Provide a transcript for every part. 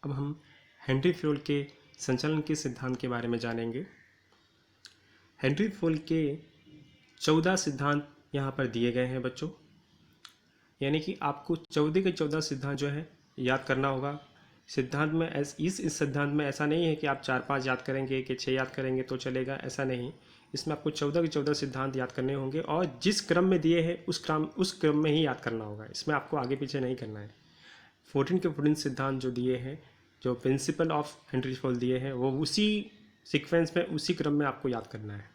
अब हम Henry Fayol के संचालन के सिद्धांत के बारे में जानेंगे। हेनरी फ्योल के 14 सिद्धांत यहाँ पर दिए गए हैं बच्चों, यानी कि आपको 14 के 14 सिद्धांत जो है याद करना होगा। सिद्धांत में इस सिद्धांत में ऐसा नहीं है कि आप 4-5 याद करेंगे कि 6 याद करेंगे तो चलेगा, ऐसा नहीं। इसमें आपको 14 के 14 सिद्धांत याद करने होंगे और जिस क्रम में दिए हैं उस क्रम में ही याद करना होगा। इसमें आपको आगे पीछे नहीं करना है। 14 के 14 सिद्धांत जो दिए हैं, जो प्रिंसिपल ऑफ हेनरी फ्योल दिए हैं, वो उसी सीक्वेंस में उसी क्रम में आपको याद करना है।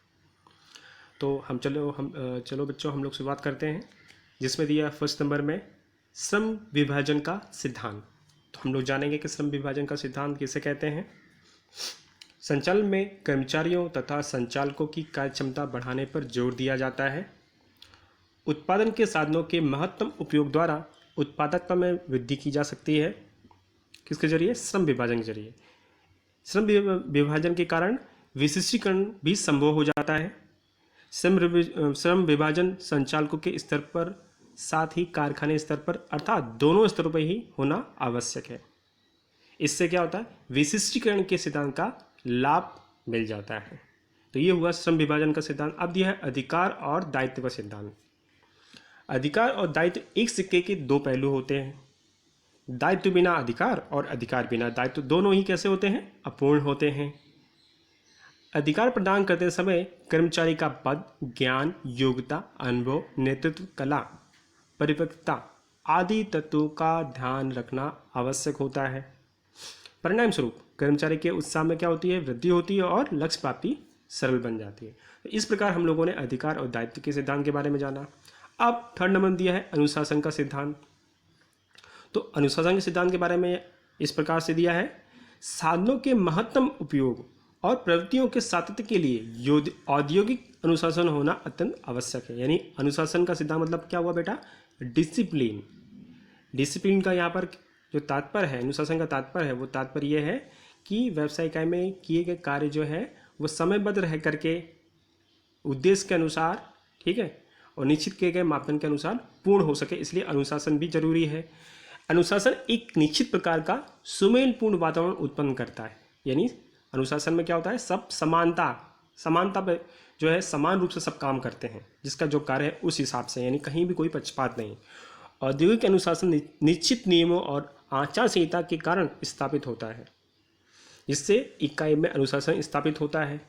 तो चलो बच्चों हम लोग शुरुआत करते हैं, जिसमें दिया फर्स्ट नंबर में श्रम विभाजन का सिद्धांत। तो हम लोग जानेंगे कि श्रम विभाजन का सिद्धांत किसे कहते हैं। संचालन में कर्मचारियों तथा संचालकों की कार्यक्षमता बढ़ाने पर जोर दिया जाता है। उत्पादन के साधनों के महत्तम उपयोग द्वारा उत्पादकता में वृद्धि की जा सकती है। किसके जरिए? श्रम विभाजन के जरिए। श्रम विभाजन के कारण विशिष्टीकरण भी संभव हो जाता है। श्रम विभाजन संचालकों के स्तर पर साथ ही कारखाने स्तर पर अर्थात दोनों स्तरों पर ही होना आवश्यक है। इससे क्या होता है? विशिष्टीकरण के सिद्धांत का लाभ मिल जाता है। तो ये हुआ श्रम विभाजन का सिद्धांत। अब यह है अधिकार और दायित्व का सिद्धांत। अधिकार और दायित्व एक सिक्के के दो पहलू होते हैं। दायित्व बिना अधिकार और अधिकार बिना दायित्व दोनों ही कैसे होते हैं? अपूर्ण होते हैं। अधिकार प्रदान करते समय कर्मचारी का पद, ज्ञान, योग्यता, अनुभव, नेतृत्व कला, परिपक्वता आदि तत्वों का ध्यान रखना आवश्यक होता है। परिणाम स्वरूप कर्मचारी के उत्साह में क्या होती है? वृद्धि होती है और लक्ष्य प्राप्ति सरल बन जाती है। तो इस प्रकार हम लोगों ने अधिकार और दायित्व के सिद्धांत के बारे में जाना। अब थर्ड नंबर दिया है अनुशासन का सिद्धांत। तो अनुशासन के सिद्धांत के बारे में इस प्रकार से दिया है, साधनों के महत्तम उपयोग और प्रवृत्तियों के सातत्य के लिए औद्योगिक अनुशासन होना अत्यंत आवश्यक है। यानी अनुशासन का सिद्धांत मतलब क्या हुआ बेटा? डिसिप्लिन। डिसिप्लिन का यहाँ पर जो तात्पर्य है, अनुशासन का तात्पर्य है, वो तात्पर्य ये है कि व्यवसाय इकाई में किए गए कार्य जो है वो समयबद्ध रह करके उद्देश्य के अनुसार, ठीक है, और निश्चित किए गए मापदंड के अनुसार पूर्ण हो सके, इसलिए अनुशासन भी जरूरी है। अनुशासन एक निश्चित प्रकार का सुमेलपूर्ण वातावरण उत्पन्न करता है। यानी अनुशासन में क्या होता है? सब समानता पे जो है समान रूप से सब काम करते हैं, जिसका जो कार्य है उस हिसाब से, यानी कहीं भी कोई पक्षपात नहीं। औद्योगिक अनुशासन निश्चित नियमों और आचार संहिता के कारण स्थापित होता है, जिससे इकाई में अनुशासन स्थापित होता है।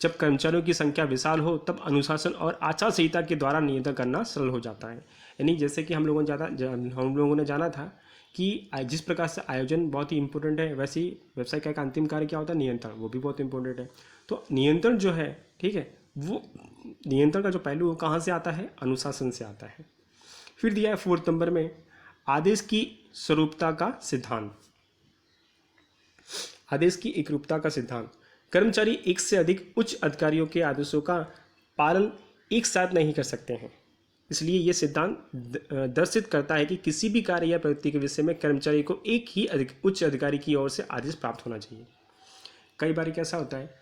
जब कर्मचारियों की संख्या विशाल हो तब अनुशासन और आचार संहिता के द्वारा नियंत्रण करना सरल हो जाता है। यानी जैसे कि हम लोगों ने जाना था कि जिस प्रकार से आयोजन बहुत ही इंपॉर्टेंट है, वैसे ही व्यवसाय का एक अंतिम कार्य क्या होता है? नियंत्रण, वो भी बहुत इंपॉर्टेंट है। तो नियंत्रण जो है, ठीक है, वो नियंत्रण का जो पहलू वो कहाँ से आता है? अनुशासन से आता है। फिर दिया है फोर्थ नंबर में आदेश की स्वरूपता का सिद्धांत। आदेश की एकरूपता का सिद्धांत। कर्मचारी एक से अधिक उच्च अधिकारियों के आदेशों का पालन एक साथ नहीं कर सकते हैं, इसलिए यह सिद्धांत दर्शित करता है कि किसी भी कार्य या प्रवृत्ति के विषय में कर्मचारी को एक ही उच्च अधिकारी की ओर से आदेश प्राप्त होना चाहिए। कई बार कैसा होता है,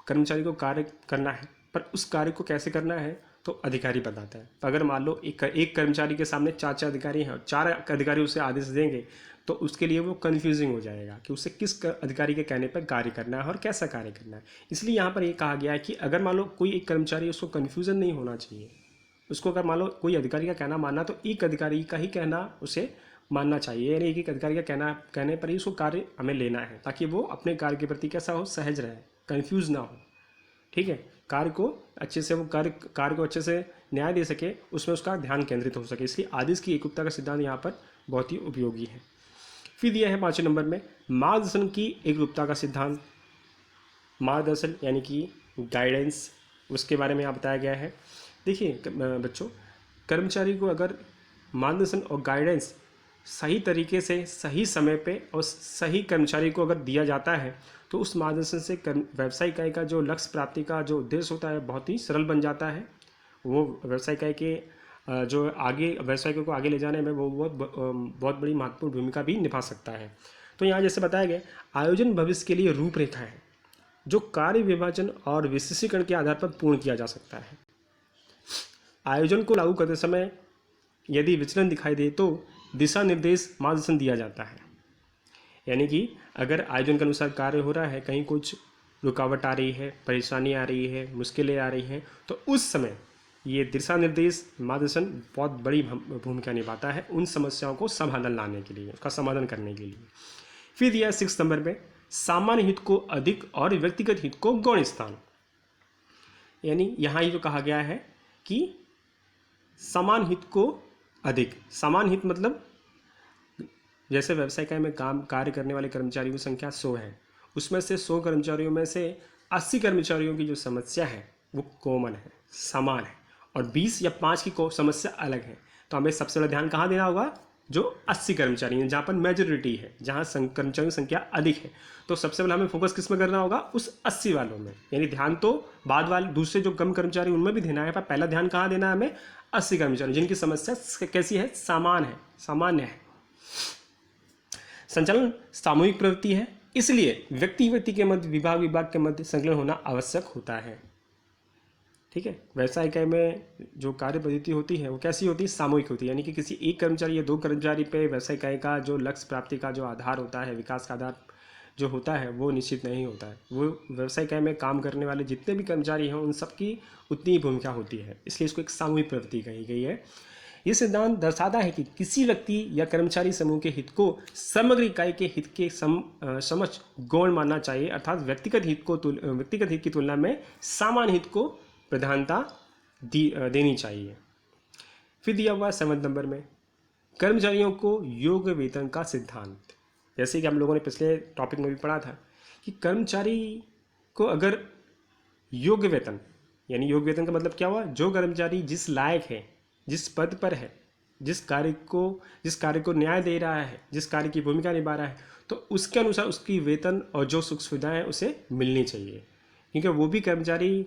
कर्मचारी को कार्य करना है, पर उस कार्य को कैसे करना है तो अधिकारी बताता है। तो अगर मान लो एक कर्मचारी के सामने 4 अधिकारी हैं और 4 अधिकारी उसे आदेश देंगे, तो उसके लिए वो कन्फ्यूजिंग हो जाएगा कि उसे किस अधिकारी के कहने पर कार्य करना है और कैसा कार्य करना है। इसलिए यहाँ पर ये कहा गया है कि अगर मान लो कोई एक कर्मचारी, उसको कन्फ्यूजन नहीं होना चाहिए। उसको अगर मान लो कोई अधिकारी का कहना मानना, तो एक अधिकारी का ही कहना उसे मानना चाहिए। यानी एक अधिकारी का कहने पर ही उसको कार्य हमें लेना है, ताकि वो अपने कार्य के प्रति कैसा हो? सहज रहे, कन्फ्यूज ना हो, ठीक है। कार्य को अच्छे से वो कार्य को अच्छे से न्याय दे सके, उसमें उसका ध्यान केंद्रित हो सके। इसलिए आदेश की एकरूपता का सिद्धांत यहाँ पर बहुत ही उपयोगी है। फिर दिया है 5वें नंबर में मार्गदर्शन की एकरूपता का सिद्धांत। मार्गदर्शन यानी कि गाइडेंस, उसके बारे में यहाँ बताया गया है। देखिए बच्चों, कर्मचारी को अगर मार्गदर्शन और गाइडेंस सही तरीके से, सही समय पे और सही कर्मचारी को अगर दिया जाता है, तो उस मार्गदर्शन से व्यवसाय इकाई का जो लक्ष्य प्राप्ति का जो उद्देश्य होता है बहुत ही सरल बन जाता है। वो व्यवसाय इकाई के जो आगे व्यवसाय को आगे ले जाने में वो बहुत बड़ी महत्वपूर्ण भूमिका भी निभा सकता है। तो यहाँ जैसे बताया गया, आयोजन भविष्य के लिए रूपरेखा है जो कार्य विभाजन और विशिष्टीकरण के आधार पर पूर्ण किया जा सकता है। आयोजन को लागू करते समय यदि विचलन दिखाई दे तो दिशा निर्देश मार्गदर्शन दिया जाता है। यानी कि अगर आयोजन के अनुसार कार्य हो रहा है, कहीं कुछ रुकावट आ रही है, परेशानी आ रही है, मुश्किलें आ रही हैं, तो उस समय ये दिशा निर्देश मार्गदर्शन बहुत बड़ी भूमिका निभाता है उन समस्याओं को समाधान लाने के लिए, उसका समाधान करने के लिए। फिर दिया 6 नंबर में सामान्य हित को अधिक और व्यक्तिगत हित को गौण स्थान। यानी यहाँ ये जो कहा गया है कि समान हित को अधिक, समान हित मतलब जैसे व्यवसाय इकाई में काम कार्य करने वाले कर्मचारियों की संख्या 100 है, उसमें से 100 कर्मचारियों में से 80 कर्मचारियों की जो समस्या है वो कॉमन है, समान है, और 20 या 5 की समस्या अलग है। तो हमें सबसे ज़्यादा ध्यान कहाँ देना होगा? जो 80 कर्मचारी हैं, जहाँ पर मेजोरिटी है, जहाँ कर्मचारियों की संख्या अधिक है, तो सबसे पहले हमें फोकस किस में करना होगा? उस 80 वालों में। यानी ध्यान तो बाद वाले दूसरे जो कम कर्मचारी उनमें भी देना है, पर पहला ध्यान कहाँ देना है हमें? 80 कर्मचारी जिनकी समस्या कैसी है? समान है, सामान्य है। संचालन सामूहिक प्रवृत्ति है, इसलिए व्यक्ति व्यक्ति के मध्य, विभाग विभाग के मध्य संकलन होना आवश्यक होता है। ठीक है, व्यवसाय इकाई में जो कार्य पद्धति होती है वो कैसी होती है? सामूहिक होती है। यानी कि किसी एक कर्मचारी या 2 कर्मचारी पे व्यवसाय इकाई का जो लक्ष्य प्राप्ति का जो आधार होता है, विकास का आधार जो होता है वो निश्चित नहीं होता है। वो व्यवसाय इकाई में काम करने वाले जितने भी कर्मचारी हैं उन सबकी उतनी ही भूमिका होती है, इसलिए इसको एक सामूहिक प्रवृत्ति कही गई है। ये सिद्धांत दर्शाता है कि किसी व्यक्ति या कर्मचारी समूह के हित को समग्र इकाई के हित के समक्ष गौण मानना चाहिए, अर्थात व्यक्तिगत हित की तुलना में सामान्य हित को प्रधानता देनी चाहिए। फिर दिया हुआ 7 नंबर में कर्मचारियों को योग्य वेतन का सिद्धांत। जैसे कि हम लोगों ने पिछले टॉपिक में भी पढ़ा था कि कर्मचारी को अगर योग्य वेतन, यानी योग्य वेतन का मतलब क्या हुआ? जो कर्मचारी जिस लायक है, जिस पद पर है, जिस कार्य को न्याय दे रहा है, जिस कार्य की भूमिका निभा रहा है, तो उसके अनुसार उसकी वेतन और जो सुख सुविधाएं उसे मिलनी चाहिए, क्योंकि वो भी कर्मचारी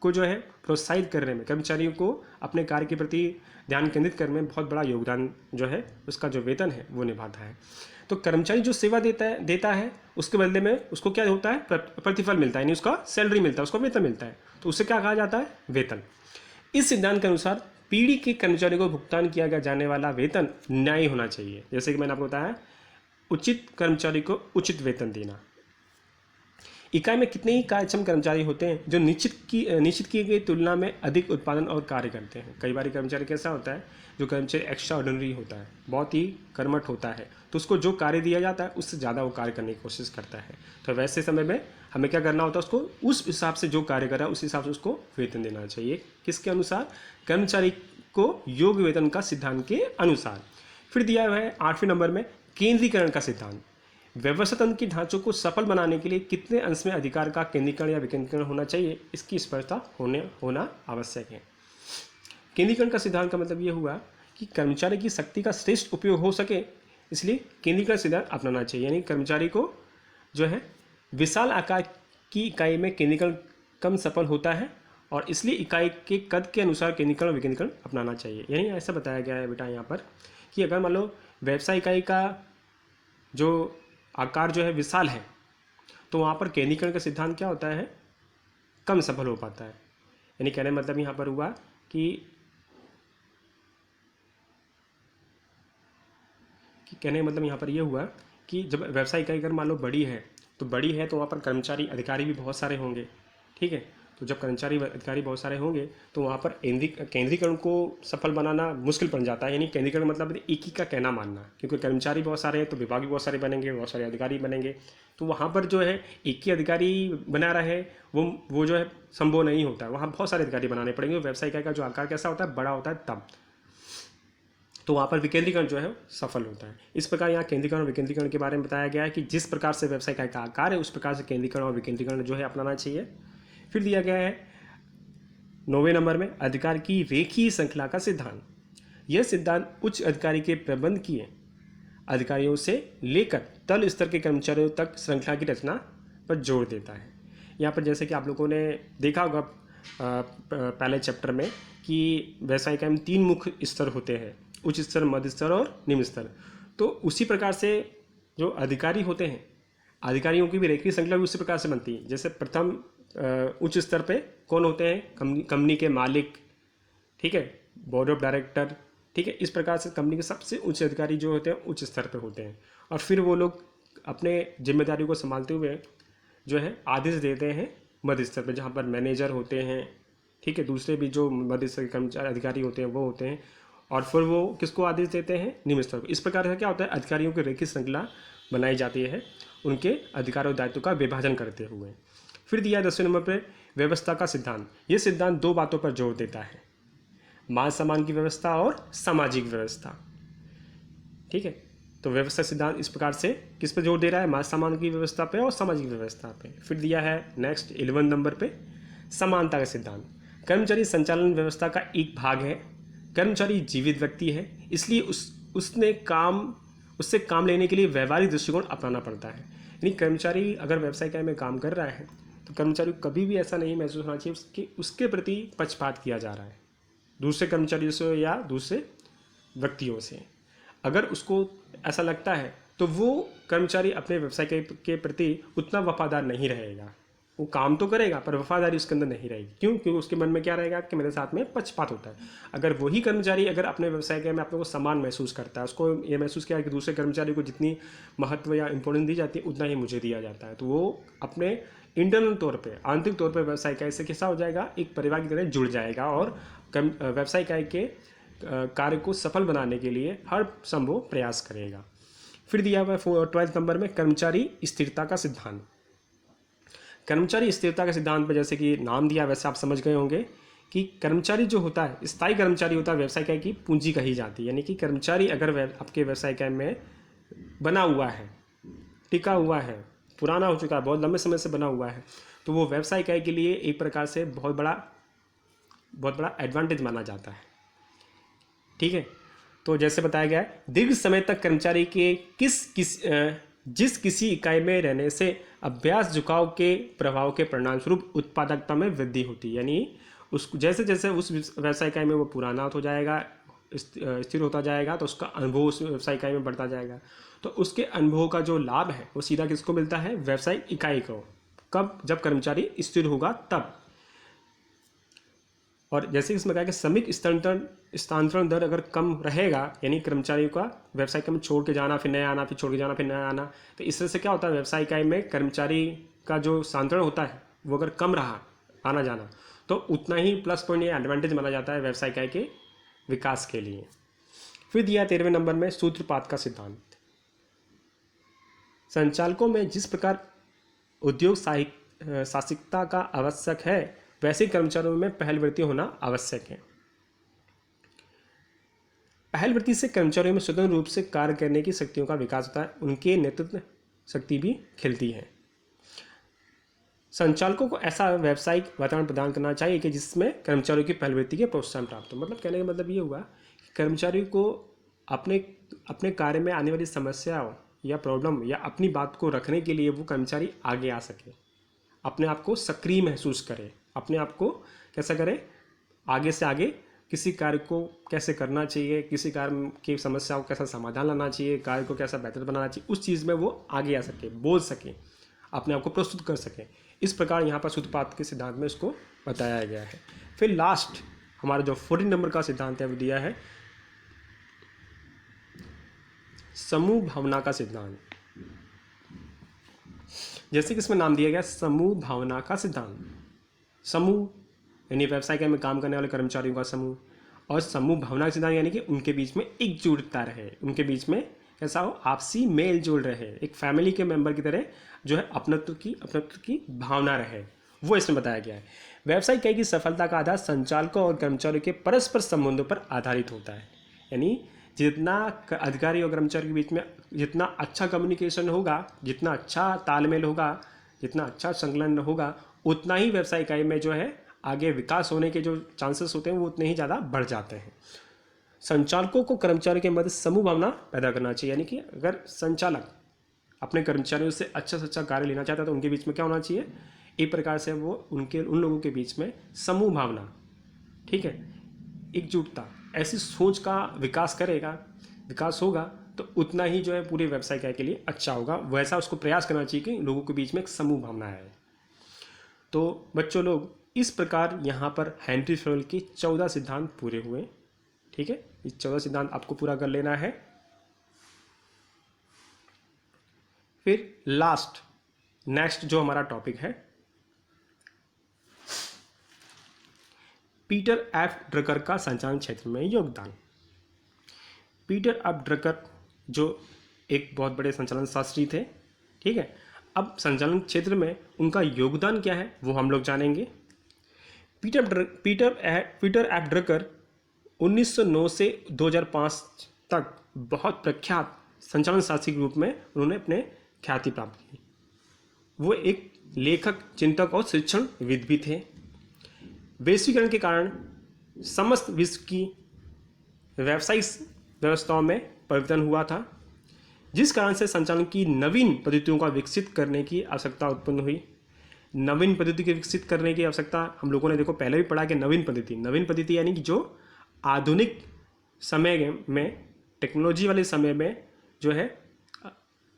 को जो है प्रोत्साहित करने में, कर्मचारियों को अपने कार्य के प्रति ध्यान केंद्रित करने में बहुत बड़ा योगदान जो है उसका जो वेतन है वो निभाता है। तो कर्मचारी जो सेवा देता है उसके बदले में उसको क्या होता है? प्रतिफल मिलता है, यानी उसका सैलरी मिलता है, उसको वेतन मिलता है, तो उसे क्या कहा जाता है? वेतन। इस सिद्धांत के अनुसार पीढ़ी के कर्मचारियों को भुगतान किया जाने वाला वेतन न्यायी होना चाहिए। जैसे कि मैंने आपको बताया, उचित कर्मचारी को उचित वेतन देना। इकाई में कितने ही कार्यक्षम कर्मचारी होते हैं जो निश्चित की गई तुलना में अधिक उत्पादन और कार्य करते हैं। कई बार कर्मचारी कैसा होता है? जो कर्मचारी एक्स्ट्रा ऑर्डिनरी होता है, बहुत ही कर्मठ होता है, तो उसको जो कार्य दिया जाता है उससे ज़्यादा वो कार्य करने की कोशिश करता है। तो वैसे समय में हमें क्या करना होता है? उसको उस हिसाब से जो कार्य कर रहा है उस हिसाब से उसको वेतन देना चाहिए। किसके अनुसार? कर्मचारी को योग्य वेतन का सिद्धांत के अनुसार। फिर दिया हुआ है 8वें नंबर में केंद्रीकरण का सिद्धांत। व्यवस्था तंत्र के ढांचों को सफल बनाने के लिए कितने अंश में अधिकार का केंद्रीकरण या विकेंद्रीकरण होना चाहिए, इसकी स्पष्टता होना आवश्यक है। केंद्रीकरण का सिद्धांत का मतलब ये हुआ कि कर्मचारी की शक्ति का श्रेष्ठ उपयोग हो सके, इसलिए केंद्रीकरण सिद्धांत अपनाना चाहिए। यानी कर्मचारी को जो है विशाल आकार की इकाई में केंद्रीकरण कम सफल होता है, और इसलिए इकाई के कद के अनुसार केंद्रीकरण और विकेंद्रीकरण अपनाना चाहिए। यानी ऐसा बताया गया है बेटा यहाँ पर कि अगर मान लो व्यवसाय इकाई का जो आकार जो है विशाल है, तो वहाँ पर केंद्रीकरण का सिद्धांत क्या होता है? कम सफल हो पाता है। यानी कहने मतलब यहाँ पर हुआ कि कहने मतलब यहाँ पर यह हुआ कि जब व्यवसाय इकाई अगर मान लो बड़ी है तो वहाँ पर कर्मचारी अधिकारी भी बहुत सारे होंगे। ठीक है, तो जब कर्मचारी अधिकारी बहुत सारे होंगे तो वहाँ पर केंद्रीकरण को सफल बनाना मुश्किल पड़ जाता है। यानी केंद्रीकरण मतलब एक ही का कहना मानना, क्योंकि कर्मचारी बहुत सारे हैं तो विभाग भी बहुत सारे बनेंगे, बहुत सारे अधिकारी बनेंगे, तो वहाँ पर जो है एक ही अधिकारी बना रहे वो जो है संभव नहीं होता है। वहाँ बहुत सारे अधिकारी बनाने पड़ेंगे। व्यवसाय इकाई का जो आकार कैसा होता है? बड़ा होता है तब, तो वहाँ पर विकेंद्रीकरण जो है सफल होता है। इस प्रकार यहाँ केंद्रीकरण और विकेंद्रीकरण के बारे में बताया गया है कि जिस प्रकार से व्यवसाय इकाई का आकार है उस प्रकार से केंद्रीकरण और विकेंद्रीकरण जो है अपनाना चाहिए। फिर दिया गया है 9वें नंबर में अधिकार की रेखीय श्रृंखला का सिद्धांत। यह सिद्धांत उच्च अधिकारी के प्रबंधकीय अधिकारियों से लेकर तल स्तर के कर्मचारियों तक श्रृंखला की रचना पर जोर देता है। यहाँ पर जैसे कि आप लोगों ने देखा होगा पहले चैप्टर में कि व्यवसाय इकाई में 3 मुख्य स्तर होते हैं, उच्च स्तर, मध्य स्तर और निम्न स्तर। तो उसी प्रकार से जो अधिकारी होते हैं, अधिकारियों की भी रेखीय श्रृंखला भी उसी प्रकार से बनती है। जैसे प्रथम उच्च स्तर पे कौन होते हैं? कंपनी के मालिक, ठीक है, बोर्ड ऑफ डायरेक्टर, ठीक है। इस प्रकार से कंपनी के सबसे उच्च अधिकारी जो होते हैं उच्च स्तर पे होते हैं, और फिर वो लोग अपने जिम्मेदारी को संभालते हुए जो है आदेश देते हैं मध्य स्तर पर, जहाँ पर मैनेजर होते हैं, ठीक है, दूसरे भी जो मध्य स्तर के कर्मचारी अधिकारी होते हैं वो होते हैं, और फिर वो किसको आदेश देते हैं, निम्न स्तर को। इस प्रकार से क्या होता है, अधिकारियों की रेखीय श्रृंखला बनाई जाती है उनके अधिकार और दायित्व का विभाजन करते हुए। फिर दिया 10वें नंबर पर व्यवस्था का सिद्धांत। ये सिद्धांत दो बातों पर जोर देता है, मान सम्मान की व्यवस्था और सामाजिक व्यवस्था, ठीक है। तो व्यवस्था सिद्धांत इस प्रकार से किस पे जोर दे रहा है, मान सम्मान की व्यवस्था पे और सामाजिक व्यवस्था पे। फिर दिया है नेक्स्ट 11 नंबर पे समानता का सिद्धांत। कर्मचारी संचालन व्यवस्था का एक भाग है। कर्मचारी जीवित व्यक्ति है, इसलिए उससे काम लेने के लिए व्यवहारिक दृष्टिकोण अपनाना पड़ता है। यानी कर्मचारी अगर व्यवसाय इकाई में काम कर रहा है तो कर्मचारी को कभी भी ऐसा नहीं महसूस होना चाहिए उसके प्रति पक्षपात किया जा रहा है दूसरे कर्मचारियों से या दूसरे व्यक्तियों से। अगर उसको ऐसा लगता है तो वो कर्मचारी अपने व्यवसाय के प्रति उतना वफादार नहीं रहेगा। वो काम तो करेगा पर वफादारी उसके अंदर नहीं रहेगी। क्यों? क्योंकि उसके मन में क्या रहेगा कि मेरे साथ में पक्षपात होता है। अगर वही कर्मचारी अगर अपने व्यवसाय में अपने को समान महसूस करता है, उसको ये महसूस किया कि दूसरे कर्मचारी को जितनी महत्व या इंपॉर्टेंस दी जाती है उतना ही मुझे दिया जाता है, तो वो अपने इंटरनल तौर पर, आंतरिक तौर पर व्यवसाय इकाई से कैसा हो जाएगा, एक परिवार की तरह जुड़ जाएगा और व्यवसाय इकाई के कार्य को सफल बनाने के लिए हर संभव प्रयास करेगा। फिर दिया हुआ 12वें नंबर में कर्मचारी स्थिरता का सिद्धांत। कर्मचारी स्थिरता के सिद्धांत पर जैसे कि नाम दिया वैसे आप समझ गए होंगे कि कर्मचारी जो होता है, स्थायी कर्मचारी होता है, व्यवसाय इकाई की पूंजी कही जाती है। यानी कि कर्मचारी अगर आपके व्यवसाय इकाई में बना हुआ है, टिका हुआ है, पुराना हो चुका है, बहुत लंबे समय से बना हुआ है, तो वो व्यवसाय इकाई के लिए एक प्रकार से बहुत बड़ा एडवांटेज माना जाता है, ठीक है। तो जैसे बताया गया है, दीर्घ समय तक कर्मचारी के जिस किसी इकाई में रहने से अभ्यास झुकाव के प्रभाव के परिणामस्वरूप उत्पादकता में वृद्धि होती है। यानी जैसे जैसे उस व्यवसाय इकाई में वो पुराना हो जाएगा, स्थिर होता जाएगा, तो उसका अनुभव उस व्यवसाय इकाई में बढ़ता जाएगा। तो उसके अनुभव का जो लाभ है वो सीधा किसको मिलता है, व्यवसाय इकाई को। कब? जब कर्मचारी स्थिर होगा तब। और जैसे इसमें कहा कि श्रमिक स्थानांतरण दर अगर कम रहेगा, यानी कर्मचारियों का व्यवसाय इकाई में छोड़ के जाना, फिर नया आना, फिर छोड़ के जाना, फिर नया आना, तो इस तरह से क्या होता है, व्यवसाय इकाई में कर्मचारी का जो स्थानांतरण होता है वो अगर कम रहा आना जाना, तो उतना ही प्लस पॉइंट या एडवांटेज माना जाता है व्यवसाय इकाई के विकास के लिए। फिर दिया 13वें नंबर में सूत्रपात का सिद्धांत। संचालकों में जिस प्रकार उद्योग साहसिकता का आवश्यक है, वैसे कर्मचारियों में पहलवृत्ति होना आवश्यक है। पहलवृत्ति से कर्मचारियों में स्वतंत्र रूप से कार्य करने की शक्तियों का विकास होता है, उनके नेतृत्व शक्ति भी खिलती है। संचालकों को ऐसा व्यावसायिक वातावरण प्रदान करना चाहिए कि जिसमें कर्मचारियों की पहलवृत्ति के प्रोत्साहन प्राप्त हो। मतलब कहने का मतलब ये हुआ कि कर्मचारियों को अपने कार्य में आने वाली समस्याओं या प्रॉब्लम या अपनी बात को रखने के लिए वो कर्मचारी आगे आ सके, अपने आप को सक्रिय महसूस करे, अपने आप को कैसा करे, आगे से आगे किसी कार्य को कैसे करना चाहिए, किसी कार्य की समस्या को कैसा समाधान लाना चाहिए, कार्य को कैसा बेहतर बनाना चाहिए, उस चीज़ में वो आगे आ सके, बोल सके, अपने आप को प्रस्तुत कर सके। इस प्रकार यहाँ पर सूत्रपात के सिद्धांत में इसको बताया गया है। फिर लास्ट हमारा जो 14 नंबर का सिद्धांत है वो दिया है समूह भावना का सिद्धांत। जैसे कि इसमें नाम दिया गया समूह भावना का सिद्धांत। समूह यानी व्यवसाय में काम करने वाले कर्मचारियों का समूह, और समूह भावना का सिद्धांत यानी कि उनके बीच में एकजुटता रहे, उनके बीच में कैसा हो, आपसी मेल जोल रहे, एक फैमिली के मेंबर की तरह जो है अपनत्व की भावना रहे, वो इसमें बताया गया है। व्यवसाय इकाई की सफलता का आधार संचालकों और कर्मचारियों के परस्पर संबंधों पर आधारित होता है। यानी जितना अधिकारी और कर्मचारी के बीच में जितना अच्छा कम्युनिकेशन होगा, जितना अच्छा तालमेल होगा, जितना अच्छा संकलन होगा, उतना ही व्यवसाय इकाई में जो है आगे विकास होने के जो चांसेस होते हैं वो उतने ही ज़्यादा बढ़ जाते हैं। संचालकों को कर्मचारियों के मध्य समूह भावना पैदा करना चाहिए। यानी कि अगर संचालक अपने कर्मचारियों से अच्छा से अच्छा कार्य लेना चाहता है तो उनके बीच में क्या होना चाहिए, एक प्रकार से वो उन लोगों के बीच में समूह भावना, ठीक है, एकजुटता, ऐसी सोच का विकास होगा तो उतना ही जो है पूरे व्यवसाय के लिए अच्छा होगा। वैसा उसको प्रयास करना चाहिए कि लोगों के बीच में एक समूह भावना है। तो बच्चों लोग इस प्रकार यहाँ पर हेनरी फॉयल के 14 सिद्धांत पूरे हुए, ठीक है। इस 14 सिद्धांत आपको पूरा कर लेना है। फिर लास्ट नेक्स्ट जो हमारा टॉपिक है, पीटर एफ ड्रकर का संचालन क्षेत्र में योगदान। पीटर एफ ड्रकर जो एक बहुत बड़े संचालन शास्त्री थे, ठीक है। अब संचालन क्षेत्र में उनका योगदान क्या है वो हम लोग जानेंगे। पीटर एफ ड्रकर 1909 से 2005 तक बहुत प्रख्यात संचालन शास्त्री के रूप में उन्होंने अपने ख्याति प्राप्त की। वो एक लेखक, चिंतक और शिक्षणविद भी थे। वैश्वीकरण के कारण समस्त विश्व की व्यावसायिक व्यवस्थाओं में परिवर्तन हुआ था, जिस कारण से संचालन की नवीन पद्धतियों का विकसित करने की आवश्यकता उत्पन्न हुई। नवीन पद्धति के विकसित करने की आवश्यकता हम लोगों ने देखो पहले भी पढ़ा कि नवीन पद्धति यानी कि जो आधुनिक समय में, टेक्नोलॉजी वाले समय में जो है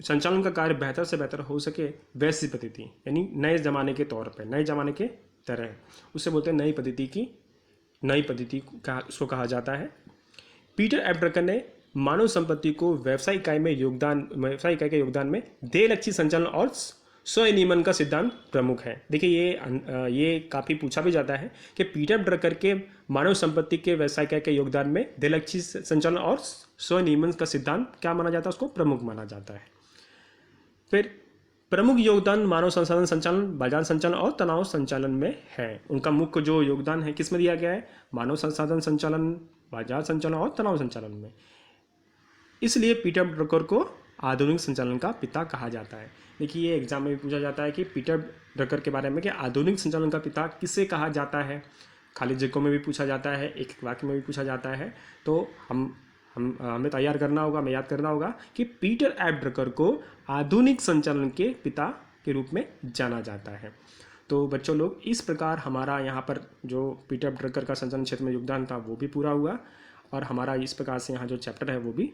संचालन का कार्य बेहतर से बेहतर हो सके, वैसी पद्धति यानी नए ज़माने के तौर पर, नए ज़माने के तरह, उससे बोलते हैं नई पद्धति का उसको कहा जाता है। पीटर एफ ड्रकर ने मानव संपत्ति को व्यवसायिक इकाई के योगदान में देहलक्षी संचालन और स्वनियमन का सिद्धांत प्रमुख है। देखिए ये काफ़ी पूछा भी जाता है कि पीटर ड्रकर के मानव संपत्ति के व्यवसायिक इकाई के योगदान में देहलक्षी संचालन और स्वनियमन का सिद्धांत क्या माना जाता है, उसको प्रमुख माना जाता है। फिर प्रमुख योगदान मानव संसाधन संचालन, बाजार संचालन और तनाव संचालन में है। उनका मुख्य जो योगदान है किस में दिया गया है, मानव संसाधन संचालन, बाजार संचालन और तनाव संचालन में। इसलिए पीटर ड्रकर को आधुनिक संचालन का पिता कहा जाता है। देखिए ये एग्जाम में भी पूछा जाता है कि पीटर ड्रकर के बारे में कि आधुनिक संचालन का पिता किसे कहा जाता है। खाली जगहों में भी पूछा जाता है, एक वाक्य में भी पूछा जाता है। तो हमें तैयार करना होगा, हमें याद करना होगा कि पीटर एफ ड्रकर को आधुनिक संचालन के पिता के रूप में जाना जाता है। तो बच्चों लोग, इस प्रकार हमारा यहाँ पर जो पीटर ड्रकर का संचालन क्षेत्र में योगदान था वो भी पूरा हुआ और हमारा इस प्रकार से यहाँ जो चैप्टर है वो भी